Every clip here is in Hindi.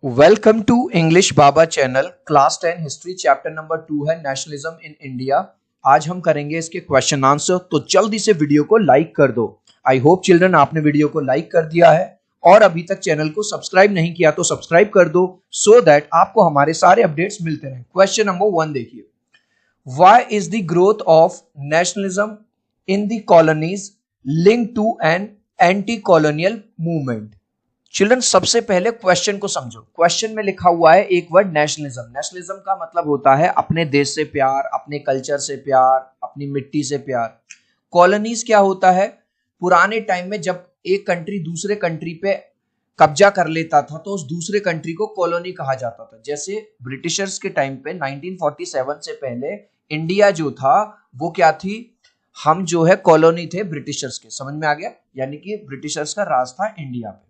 Welcome to English Baba channel. Class 10 history chapter number 2 है नेशनलिज्म इन इंडिया। आज हम करेंगे इसके क्वेश्चन आंसर, तो जल्दी से वीडियो को लाइक कर दो। आई होप चिल्ड्रन आपने वीडियो को लाइक कर दिया है और अभी तक चैनल को सब्सक्राइब नहीं किया तो सब्सक्राइब कर दो सो दैट आपको हमारे सारे अपडेट्स मिलते रहें। क्वेश्चन नंबर 1 देखिए, why is the growth of nationalism in the colonies link to an anti colonial movement. Children सबसे पहले क्वेश्चन को समझो। क्वेश्चन में लिखा हुआ है एक वर्ड नेशनलिज्म। नेशनलिज्म का मतलब होता है अपने देश से प्यार, अपने कल्चर से प्यार, अपनी मिट्टी से प्यार। कॉलोनीज क्या होता है? पुराने टाइम में जब एक कंट्री दूसरे कंट्री पे कब्जा कर लेता था तो उस दूसरे कंट्री को कॉलोनी कहा जाता था। जैसे ब्रिटिशर्स के टाइम पे 1947 से पहले इंडिया जो था वो क्या थी? हम जो है कॉलोनी थे ब्रिटिशर्स के। समझ में आ गया? यानी कि ब्रिटिशर्स का राज था इंडिया पे।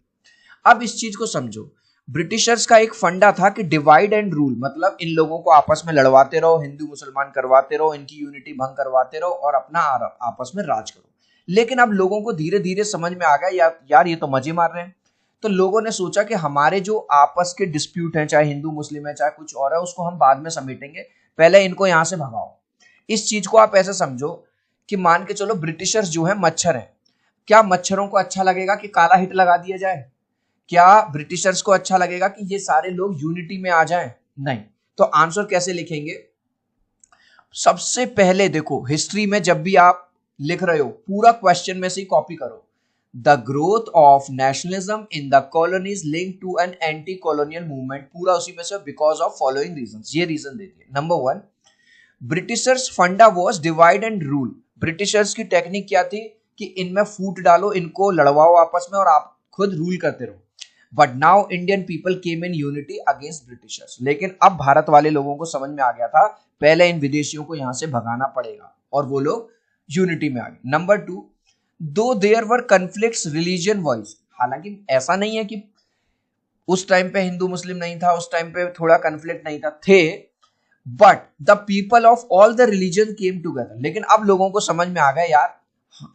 अब इस चीज को समझो, ब्रिटिशर्स का एक फंडा था कि डिवाइड एंड रूल, मतलब इन लोगों को आपस में लड़वाते रहो, हिंदू मुसलमान करवाते रहो, इनकी यूनिटी भंग करवाते रहो और अपना आपस में राज करो। लेकिन अब लोगों को धीरे धीरे समझ में आ गया यार ये तो मजे मार रहे हैं। तो लोगों ने सोचा कि हमारे जो आपस के डिस्प्यूट हैं, चाहे हिंदू मुस्लिम है चाहे कुछ और है, उसको हम बाद में समेटेंगे, पहले इनको यहां से भगाओ। इस चीज को आप ऐसे समझो कि मान के चलो ब्रिटिशर्स जो है मच्छर है। क्या मच्छरों को अच्छा लगेगा कि काला हिट लगा दिया जाए? क्या ब्रिटिशर्स को अच्छा लगेगा कि ये सारे लोग यूनिटी में आ जाएं? नहीं। तो आंसर कैसे लिखेंगे? सबसे पहले देखो, हिस्ट्री में जब भी आप लिख रहे हो पूरा क्वेश्चन में से कॉपी करो। The growth of nationalism in the colonies link to an anti colonial movement, पूरा उसी में से बिकॉज ऑफ फॉलोइंग रीजंस। ये रीजन देती है। नंबर 1, ब्रिटिशर्स फंडा was divide and rule. Britishers की टेक्निक क्या थी कि इनमें फूट डालो, इनको लड़वाओ आपस में और आप खुद रूल करते रहो। But now Indian people came in unity against Britishers. लेकिन अब भारत वाले लोगों को समझ में आ गया था पहले इन विदेशियों को यहां से भगाना पड़ेगा, और वो लोग यूनिटी में आ गए। नंबर 2, दो there were conflicts religion wise. हालांकि ऐसा नहीं है कि उस टाइम पे हिंदू मुस्लिम नहीं था, उस टाइम पे थोड़ा कन्फ्लिक्ट नहीं था, थे, but the people of all the religion came together. लेकिन अब लोगों को समझ में आ गया यार,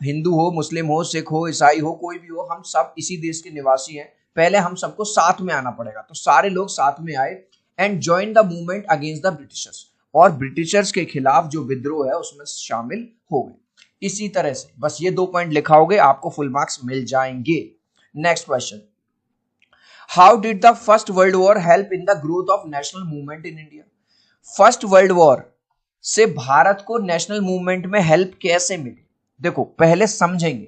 हिंदू हो, मुस्लिम हो, सिख हो, ईसाई हो, कोई भी हो, हम सब इसी देश के निवासी हैं, पहले हम सबको साथ में आना पड़ेगा। तो सारे लोग साथ में आए and join the movement against the Britishers, और ब्रिटिशर्स के खिलाफ जो विद्रोह है उसमें शामिल हो गए। इसी तरह से बस ये 2 पॉइंट लिखाओगे, आपको फुल मार्क्स मिल जाएंगे। Next question, how did the first world war help in the growth of national movement in India? First world war से भारत को नेशनल मूवमेंट में हेल्प कैसे मिली? देखो पहले समझेंगे।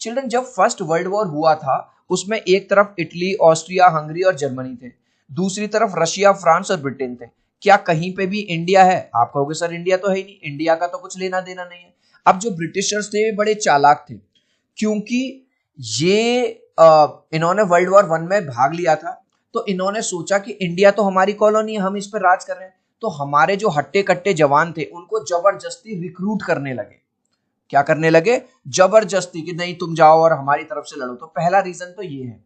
चिल्ड्रन, जब फर्स्ट वर्ल्ड वॉर हुआ था उसमें एक तरफ इटली, ऑस्ट्रिया, हंगरी और जर्मनी थे, दूसरी तरफ रशिया, फ्रांस और ब्रिटेन थे। क्या कहीं पे भी इंडिया है? आप कहोगे सर इंडिया तो है ही नहीं, इंडिया का तो कुछ लेना देना नहीं है। अब जो ब्रिटिशर्स थे वे बड़े चालाक थे, क्योंकि ये इन्होंने वर्ल्ड वॉर 1 में भाग लिया था, तो इन्होंने सोचा कि इंडिया तो हमारी कॉलोनी है, हम इस पर राज कर रहे हैं। तो हमारे जो हट्टे कट्टे जवान थे उनको जबरदस्ती रिक्रूट करने लगे। क्या करने लगे? जबरदस्ती, कि नहीं तुम जाओ और हमारी तरफ से लड़ो। तो पहला रीजन तो ये है।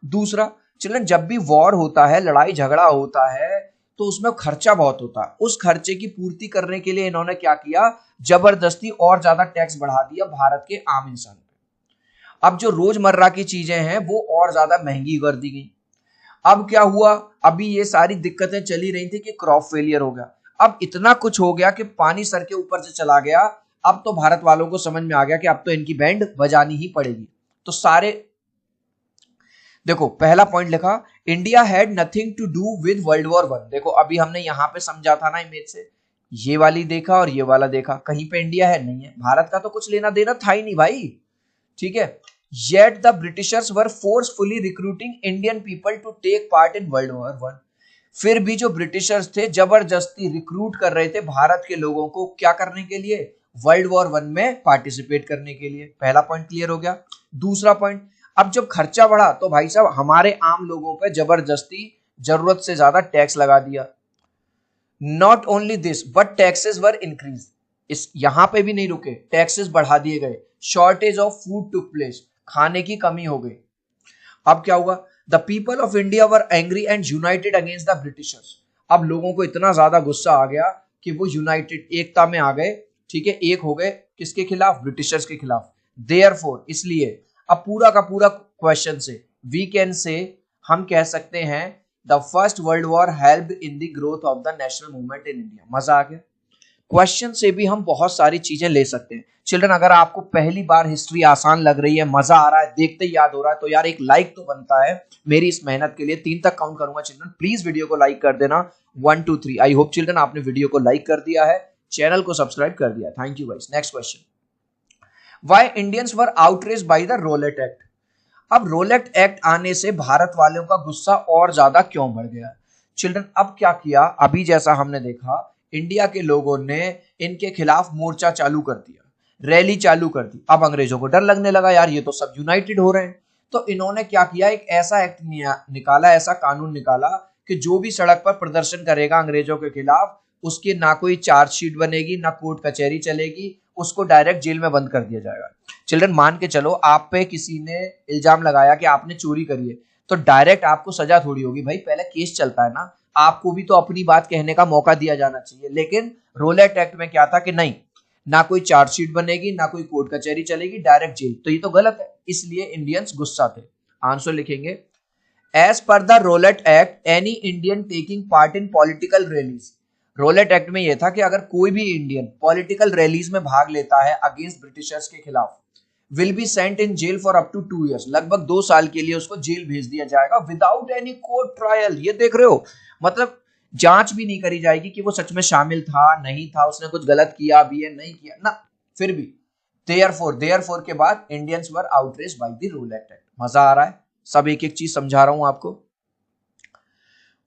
दूसरा, चिल्ड्रन, जब भी वॉर होता है, लड़ाई झगड़ा होता है, तो उसमें खर्चा बहुत होता है। उस खर्चे की पूर्ति करने के लिए इन्होंने क्या किया? जबरदस्ती और ज्यादा टैक्स बढ़ा दिया भारत के आम इंसान पे। अब जो रोजमर्रा की चीजें हैं वो और ज्यादा महंगी कर दी गई। अब क्या हुआ? अभी ये सारी दिक्कतें चली रही थी कि क्रॉप फेलियर हो गया, अब इतना कुछ हो गया कि पानी सर के ऊपर से चला गया। अब तो भारत वालों को समझ में आ गया कि अब तो इनकी बैंड बजानी ही पड़ेगी। तो सारे देखो, पहला पॉइंट लिखा, India had nothing to do with world war 1। देखो अभी हमने यहां पे समझा था ना इमेज से, ये वाली देखा और ये वाला देखा, कहीं पे इंडिया है? नहीं है। भारत का तो कुछ लेना देना था ही नहीं भाई, ठीक है। Yet the Britishers were forcefully recruiting Indian people to take part in World War 1। फिर भी जो ब्रिटिशर्स थे जबरदस्ती रिक्रूट कर रहे थे भारत के लोगों को, क्या करने के लिए? वर्ल्ड वॉर 1 में पार्टिसिपेट करने के लिए। पहला पॉइंट क्लियर हो गया। दूसरा पॉइंट, अब जब खर्चा बढ़ा तो भाई साहब हमारे आम लोगों पर जबरदस्ती जरूरत से ज्यादा टैक्स लगा दिया। Not only this but taxes were increase. इस यहां पे भी नहीं रुके, टैक्सेस बढ़ा दिए गए। Shortage of food took place, खाने की कमी हो गई। अब क्या हुआ? The people of India were angry and United against the Britishers. अब लोगों को इतना ज्यादा गुस्सा आ गया कि वो यूनाइटेड, एकता में आ गए, ठीक है, एक हो गए। किसके खिलाफ? ब्रिटिशर्स के खिलाफ। देयरफॉर, इसलिए अब पूरा का पूरा क्वेश्चन से वी कैन से हम कह सकते हैं the first world war helped in the growth of the national movement in India. मजा आ गया। क्वेश्चन से भी हम बहुत सारी चीजें ले सकते हैं। चिल्ड्रन, अगर आपको पहली बार हिस्ट्री आसान लग रही है, मजा आ रहा है, देखते ही याद हो रहा है, तो यार एक लाइक तो बनता है मेरी इस मेहनत के लिए। 3 तक काउंट करूंगा चिल्ड्रन, प्लीज वीडियो को लाइक कर देना। 1 2 3। आई होप चिल्ड्रन आपने वीडियो को लाइक कर दिया है, चैनल को सब्सक्राइब कर दिया। Thank you guys. Next question, why Indians were outraged by the Rowlatt Act. अब रोलेट एक्ट आने से भारत वालों का गुस्सा और ज्यादा क्यों बढ़ गया? चिल्ड्रन, अब क्या किया, अभी जैसा हमने देखा इंडिया के लोगों ने इनके खिलाफ मोर्चा चालू कर दिया, रैली चालू कर दी। अब अंग्रेजों को डर लगने लगा, यार ये तो सब यूनाइटेड हो रहे हैं। तो इन्होंने क्या किया, एक ऐसा एक्ट निकाला, ऐसा कानून निकाला कि जो भी सड़क पर प्रदर्शन करेगा अंग्रेजों के खिलाफ, उसकी ना कोई चार्जशीट बनेगी, ना कोर्ट कचहरी चलेगी, उसको डायरेक्ट जेल में बंद कर दिया जाएगा। चिल्ड्रन, मान के चलो आप पे किसी ने इल्जाम लगाया कि आपने चोरी करी है, तो डायरेक्ट आपको सजा थोड़ी होगी भाई, पहले केस चलता है ना, आपको भी तो अपनी बात कहने का मौका दिया जाना चाहिए। लेकिन रोलेट एक्ट में क्या था कि नहीं, ना कोई चार्जशीट बनेगी, ना कोई कोर्ट कचहरी चलेगी, डायरेक्ट जेल। तो ये तो गलत है, इसलिए इंडियंस गुस्सा थे। आंसर लिखेंगे, as per the Rowlatt Act any Indian taking part in political rallies. Rowlatt Act में यह था कि अगर कोई भी इंडियन पॉलिटिकल रैलीज में भाग लेता है अगेंस्ट ब्रिटिशर्स के खिलाफ, will be sent in jail for up to 2 years, लगभग 2 साल के लिए उसको जेल भेज दिया जाएगा विदाउट एनी कोर्ट ट्रायल। ये देख रहे हो, मतलब जांच भी नहीं करी जाएगी कि वो सच में शामिल था नहीं था, उसने कुछ गलत किया भी है नहीं किया ना, फिर भी। देयरफॉर के बाद Indians were outraged by the Rowlatt Act. मजा आ रहा है, सब एक एक चीज समझा रहा हूं आपको।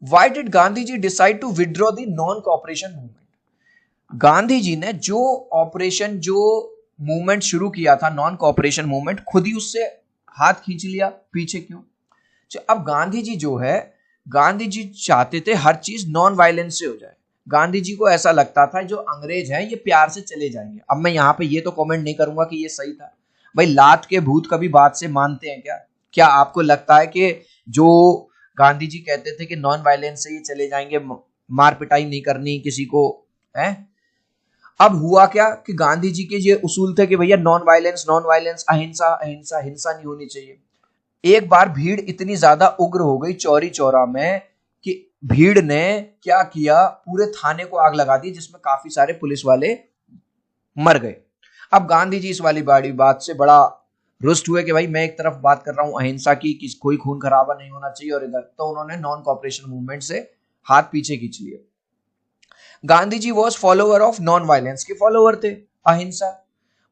Why did Gandhi ji decide to withdraw the non cooperation movement. Gandhi ji ने जो मूवमेंट शुरू किया था, नॉन कोऑपरेशन मूवमेंट, खुद ही उससे हाथ खींच लिया पीछे क्यों? अब गांधी जी जो है, गांधी जी चाहते थे हर चीज नॉन वायलेंस से हो जाए। गांधी जी को ऐसा लगता था जो अंग्रेज हैं ये प्यार से चले जाएंगे। अब मैं यहाँ पे ये तो कमेंट नहीं करूंगा कि ये सही था भाई, लात के भूत कभी बात से मानते हैं क्या? क्या आपको लगता है कि जो गांधी जी कहते थे कि नॉन वायलेंस से ये चले जाएंगे, मार पिटाई नहीं करनी किसी को, है? अब हुआ क्या कि गांधी जी के ये उसूल थे कि भैया नॉन वायलेंस, अहिंसा अहिंसा, हिंसा नहीं होनी चाहिए। एक बार भीड़ इतनी ज्यादा उग्र हो गई चौरी चौरा में कि भीड़ ने क्या किया, पूरे थाने को आग लगा दी, जिसमें काफी सारे पुलिस वाले मर गए। अब गांधी जी इस वाली बड़ी बात से बड़ा रुष्ट हुए कि भाई मैं एक तरफ बात कर रहा हूं अहिंसा की कि कोई खून खराबा नहीं होना चाहिए, और इधर तो उन्होंने नॉन कोऑपरेशन मूवमेंट से हाथ पीछे खींच लिए। Gandhi ji was follower of non violence के फॉलोअर थे, अहिंसा।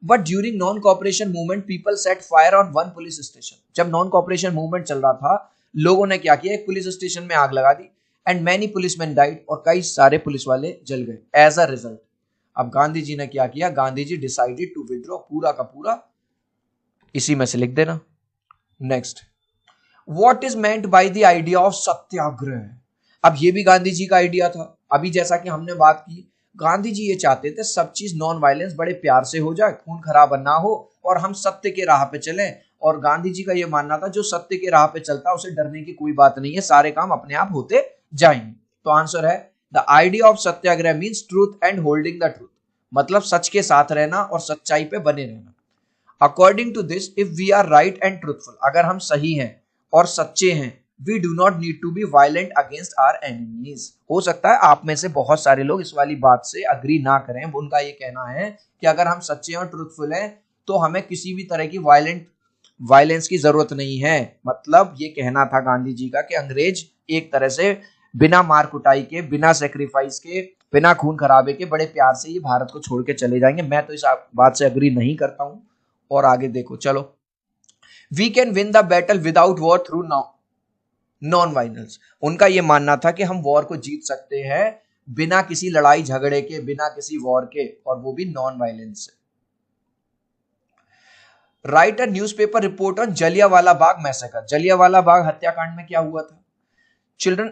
But during non cooperation movement people set fire on one police station. जब नॉन कोऑपरेशन मूवमेंट चल रहा था, लोगों ने क्या किया, एक पुलिस स्टेशन में आग लगा दी, एंड मैनी पुलिसमैन डाइड, और कई सारे पुलिस वाले जल गए एज अ रिजल्ट। अब गांधी जी ने क्या किया, Gandhi ji decided to withdraw, पूरा का पूरा इसी में से लिख देना। Next, what is meant by the idea of satyagraha. अब ये भी गांधी जी का आइडिया था। अभी जैसा कि हमने बात की, गांधी जी ये चाहते थे सब चीज नॉन वायलेंस बड़े प्यार से हो जाए, खून खराबा ना हो, और हम सत्य के राह पे चलें। और गांधी जी का ये मानना था जो सत्य के राह पे चलता है उसे डरने की कोई बात नहीं है, सारे काम अपने आप होते जाएंगे। तो आंसर है, the idea of Satyagraha means truth and holding the truth, मतलब सच के साथ रहना और सच्चाई पे बने रहना। According to this, if we are right and truthful, अगर हम सही हैं और सच्चे हैं, we do not need to be violent against our enemies. हो सकता है आप में से बहुत सारे लोग इस वाली बात से अग्री ना करें, उनका ये कहना है कि अगर हम सच्चे और ट्रूथफुल हैं तो हमें किसी भी तरह की वायलेंस की जरूरत नहीं है। मतलब ये कहना था गांधी जी का कि अंग्रेज एक तरह से बिना मार कुटाई के, बिना सेक्रीफाइस के, बिना खून खराबे के बड़े प्यार से ये भारत को छोड़ के चले जाएंगे। मैं तो इस बात से अग्री नहीं करता हूं। और आगे देखो, चलो, we can win the battle without war through non violence. उनका यह मानना था कि हम वॉर को जीत सकते हैं बिना किसी लड़ाई झगड़े के, बिना किसी वॉर के, और वो भी नॉन वायलेंस से। Write a newspaper report on Jallianwala Bagh massacre. Jallianwala Bagh हत्याकांड में क्या हुआ था चिल्ड्रन?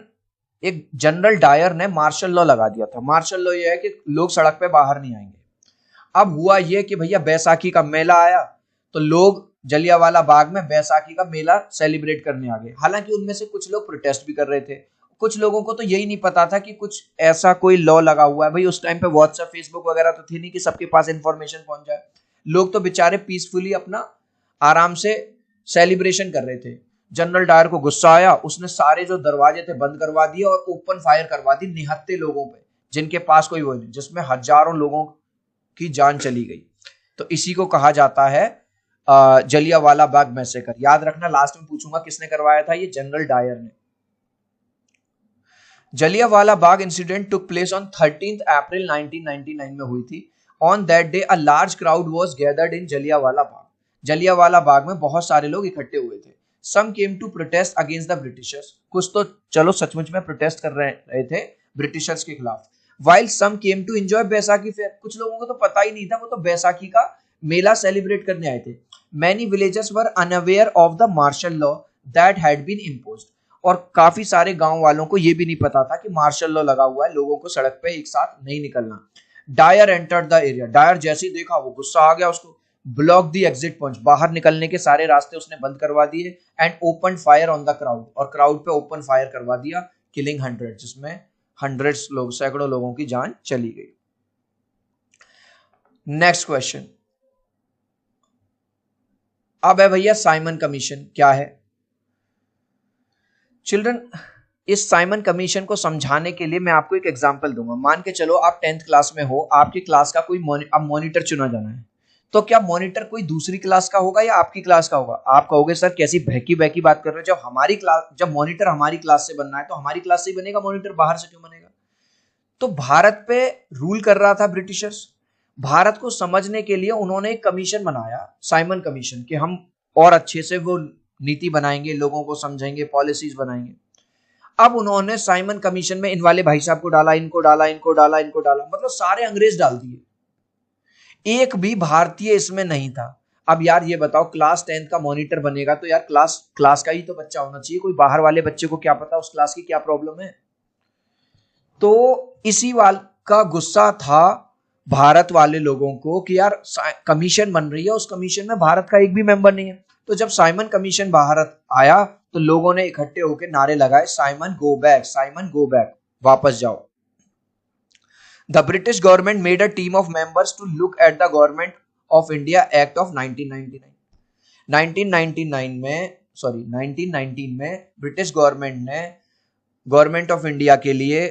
एक जनरल डायर ने मार्शल लॉ लगा दिया था। मार्शल लॉ यह है कि लोग सड़क पे बाहर नहीं आएंगे। अब हुआ यह कि भैया बैसाखी का मेला आया, तो लोग जलियांवाला बाग में बैसाखी का मेला सेलिब्रेट करने आ गए। हालांकि उनमें से कुछ लोग प्रोटेस्ट भी कर रहे थे, कुछ लोगों को तो यही नहीं पता था कि कुछ ऐसा कोई लॉ लगा हुआ है। भाई उस टाइम पे व्हाट्सएप, फेसबुक वगैरह तो थी नहीं कि सबके पास इंफॉर्मेशन पहुंच जाए। लोग तो बेचारे पीसफुली अपना आराम से सेलिब्रेशन कर रहे थे। जनरल डायर को गुस्सा आया, उसने सारे जो दरवाजे थे बंद करवा दिए और ओपन फायर करवा दी निहत्थे लोगों पे, जिनके पास कोई वो नहीं, जिसमें हजारों लोगों की जान चली गई। तो इसी को कहा जाता है जलियांवाला बाग मैसेकर। याद रखना, लास्ट में पूछूंगा किसने करवाया था, ये जनरल डायर ने। Jallianwala Bagh incident took place on 13 April 1999 में हुई थी। On that day a large crowd was gathered in Jallianwala Bagh. Jallianwala Bagh में बहुत सारे लोग इकट्ठे हुए थे। Some came to protest against the Britishers. कुछ तो चलो सचमुच में प्रोटेस्ट कर रहे थे ब्रिटिशर्स के खिलाफ। While some came to enjoy Baisakhi fair. कुछ लोगों को तो पता ही नहीं था, वो तो बैसाखी का मेला सेलिब्रेट करने आए थे। Many villagers were unaware of the martial law that had been imposed. और काफी सारे गांव वालों को यह भी नहीं पता था कि मार्शल लॉ लगा हुआ है, लोगों को सड़क पे एक साथ नहीं निकलना। Dyer entered the area. Dyer जैसे ही देखा वो गुस्सा आ गया उसको। Block the exit points. बाहर निकलने के सारे रास्ते उसने बंद करवा दिए। And open fire on the crowd. और क्राउड पे ओपन फायर करवा दिया, किलिंग 100, जिसमें हंड्रेड्स लोग, सैकड़ों लोगों की जान चली गई। नेक्स्ट क्वेश्चन अब है भैया साइमन कमीशन क्या है। चिल्ड्रन, इस साइमन कमीशन को समझाने के लिए मैं आपको एक एग्जांपल दूंगा। मान के चलो आप 10th क्लास में हो, आपकी क्लास का कोई अब मॉनिटर चुना जाना है। तो क्या मॉनिटर कोई दूसरी क्लास का होगा या आपकी क्लास का होगा? आप कहोगे सर कैसी बहकी बहकी बात कर रहे हो, जब मॉनिटर हमारी क्लास से बनना है तो हमारी क्लास से ही बनेगा मॉनिटर, बाहर से क्यों बनेगा? तो भारत पे रूल कर रहा था ब्रिटिशर्स। भारत को समझने के लिए उन्होंने एक कमीशन बनाया, साइमन कमीशन, कि हम और अच्छे से वो नीति बनाएंगे, लोगों को समझेंगे, पॉलिसीज बनाएंगे। अब उन्होंने साइमन कमीशन में इन वाले भाई साहब को डाला, इनको डाला, इनको डाला, इनको डाला, मतलब सारे अंग्रेज डाल दिए, एक भी भारतीय इसमें नहीं था। अब यार ये बताओ, क्लास 10th का मॉनिटर बनेगा तो यार क्लास का ही तो बच्चा होना चाहिए, कोई बाहर वाले बच्चे को क्या पता उस क्लास की क्या प्रॉब्लम है। तो इसी वाल का गुस्सा था भारत वाले लोगों को कि यार कमीशन बन रही है, उस कमीशन में भारत का एक भी मेंबर नहीं है। तो जब साइमन कमीशन भारत आया तो लोगों ने इकट्ठे होकर नारे लगाए, Simon go back, Simon go back, वापस जाओ। The British government made a team of members to look at the government of India act of 1919 में ब्रिटिश गवर्नमेंट ने गवर्नमेंट ऑफ इंडिया के लिए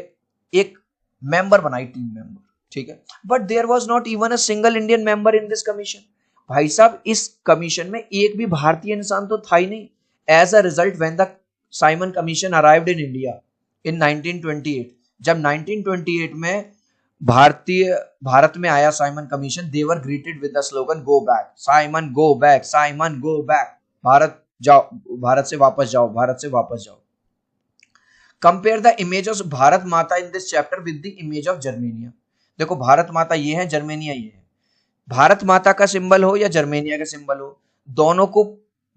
एक मेंबर बनाई, टीम मेंबर, ठीक है। But there was not even a single Indian member in this commission. भाई साहब, इस कमीशन में एक भी भारतीय इंसान तो था ही नहीं। As a result when the Simon commission arrived in India in 1928, जब 1928 में भारत में आया Simon commission, they were greeted with the slogan go back, Simon go back, Simon go back, Bharat जाओ, भारत से वापस जाओ, भारत से वापस जाओ। Compare the image of Bharat Mata in this chapter with the image of Germania. देखो, भारत माता ये है, जर्मेनिया ये है। भारत माता का सिंबल हो या जर्मेनिया का सिंबल हो, दोनों को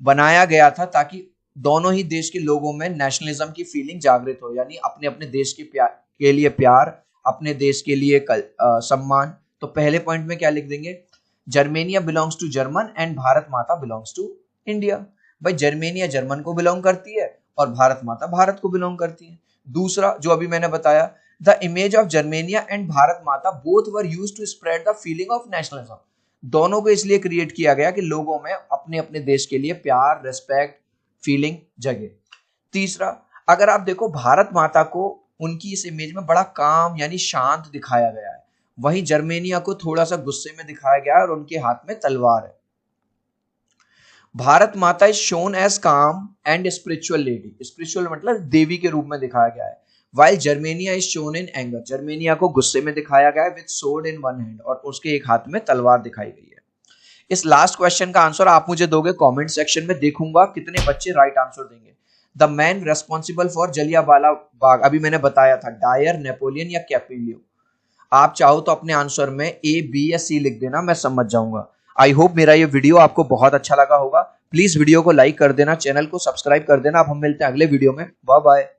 बनाया गया था ताकि दोनों ही देश के लोगों में नेशनलिज्म की फीलिंग जागृत हो, यानी अपने अपने देश के लिए प्यार, अपने देश के लिए सम्मान। तो पहले पॉइंट में क्या लिख देंगे, Germania belongs to German and Bharat Mata belongs to India. भाई जर्मेनिया जर्मन को बिलोंग करती है और भारत माता भारत को बिलोंग करती है। दूसरा जो अभी मैंने बताया, the image of Germania and Bharat Mata both were used to spread the feeling of nationalism. दोनों को इसलिए क्रिएट किया गया कि लोगों में अपने अपने देश के लिए प्यार, रेस्पेक्ट, फीलिंग जगे। तीसरा, अगर आप देखो भारत माता को उनकी इस इमेज में बड़ा काम यानी शांत दिखाया गया है, वहीं जर्मेनिया को थोड़ा सा गुस्से में दिखाया गया है और उनके हाथ में तलवार है। भारत माता इज शोन एज काम एंड स्पिरिचुअल लेडी, स्पिरिचुअल मतलब देवी के रूप में दिखाया गया है। While Germania is shown in anger, Germania को गुस्से में दिखाया गया है with sword in one hand, और उसके एक हाथ में तलवार दिखाई गई है। इस लास्ट क्वेश्चन का आंसर आप मुझे दोगे कमेंट सेक्शन में, देखूंगा कितने बच्चे राइट आंसर देंगे। The man responsible for Jallianwala Bagh, अभी मैंने बताया था, डायर, नेपोलियन या कैपेलियो। आप चाहो तो अपने आंसर में ए, बी या सी लिख देना, मैं समझ जाऊंगा। आई होप मेरा ये वीडियो आपको बहुत अच्छा लगा होगा। प्लीज वीडियो को लाइक कर देना, चैनल को सब्सक्राइब कर देना। अब हम मिलते हैं अगले वीडियो में, बाय बाय।